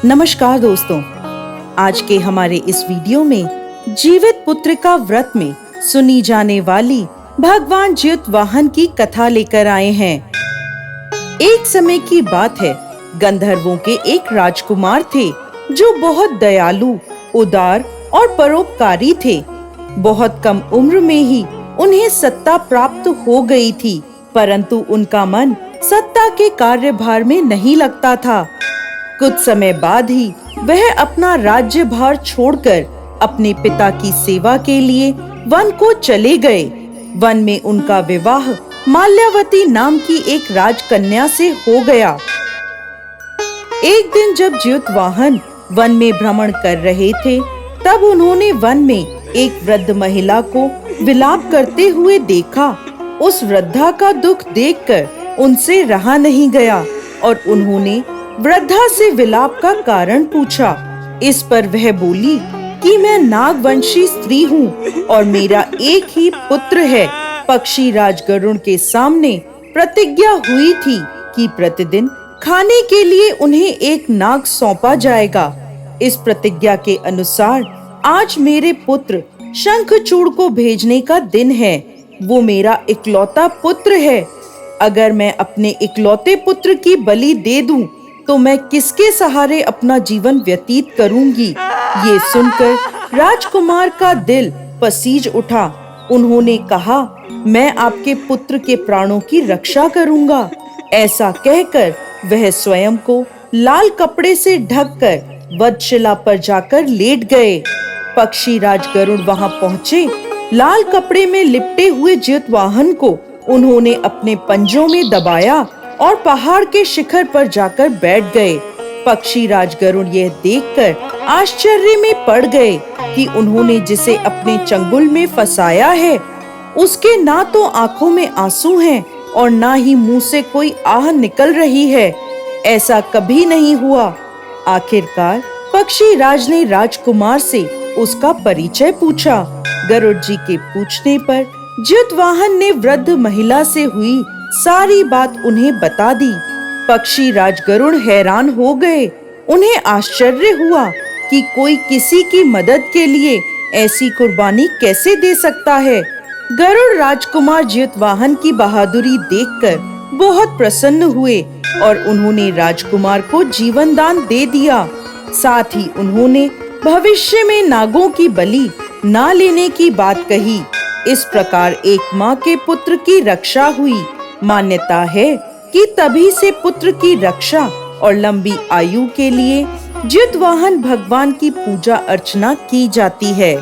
नमस्कार दोस्तों, आज के हमारे इस वीडियो में जीवित पुत्र का व्रत में सुनी जाने वाली भगवान ज्योतिवाहन की कथा लेकर आए हैं। एक समय की बात है, गंधर्वों के एक राजकुमार थे जो बहुत दयालु, उदार और परोपकारी थे। बहुत कम उम्र में ही उन्हें सत्ता प्राप्त हो गई थी, परंतु उनका मन सत्ता के कार्यभार में नहीं लगता था। कुछ समय बाद ही वह अपना राज्यभार छोड़कर अपने पिता की सेवा के लिए वन को चले गए। वन में उनका विवाह माल्यावती नाम की एक राजकन्या से हो गया। एक दिन जब ज्योतिवाहन वन में भ्रमण कर रहे थे, तब उन्होंने वन में एक वृद्ध महिला को विलाप करते हुए देखा। उस वृद्धा का दुख देखकर उनसे रहा नहीं गया और उन्होंने वृद्धा से विलाप का कारण पूछा। इस पर वह बोली कि मैं नागवंशी स्त्री हूँ और मेरा एक ही पुत्र है। पक्षी राज गरुड़ के सामने प्रतिज्ञा हुई थी कि प्रतिदिन खाने के लिए उन्हें एक नाग सौंपा जाएगा। इस प्रतिज्ञा के अनुसार आज मेरे पुत्र शंखचूड़ को भेजने का दिन है। वो मेरा इकलौता पुत्र है। अगर मैं अपने इकलौते पुत्र की बलि दे दूं, तो मैं किसके सहारे अपना जीवन व्यतीत करूंगी। ये सुनकर राजकुमार का दिल पसीज उठा। उन्होंने कहा, मैं आपके पुत्र के प्राणों की रक्षा करूंगा। ऐसा कहकर वह स्वयं को लाल कपड़े से ढककर वधशिला पर जाकर लेट गए। पक्षी राज गरुड़ वहां पहुंचे। लाल कपड़े में लिपटे हुए ज्योतिवाहन को उन्होंने अपने पंजों में दबाया और पहाड़ के शिखर पर जाकर बैठ गए। पक्षी राज गरुड़ यह देखकर आश्चर्य में पड़ गए कि उन्होंने जिसे अपने चंगुल में फंसाया है, उसके ना तो आंखों में आंसू हैं और ना ही मुंह से कोई आह निकल रही है। ऐसा कभी नहीं हुआ। आखिरकार पक्षी राज ने राजकुमार से उसका परिचय पूछा। गरुड़ जी के पूछने पर ज्योतिवाहन ने वृद्ध महिला से हुई सारी बात उन्हें बता दी। पक्षी राज गरुड़ हैरान हो गए। उन्हें आश्चर्य हुआ कि कोई किसी की मदद के लिए ऐसी कुर्बानी कैसे दे सकता है। गरुड़ राजकुमार ज्योतिवाहन की बहादुरी देखकर बहुत प्रसन्न हुए और उन्होंने राजकुमार को जीवन दान दे दिया। साथ ही उन्होंने भविष्य में नागों की बलि ना लेने की बात कही। इस प्रकार एक माँ के पुत्र की रक्षा हुई। मान्यता है कि तभी से पुत्र की रक्षा और लंबी आयु के लिए ज्योतिवाहन भगवान की पूजा अर्चना की जाती है।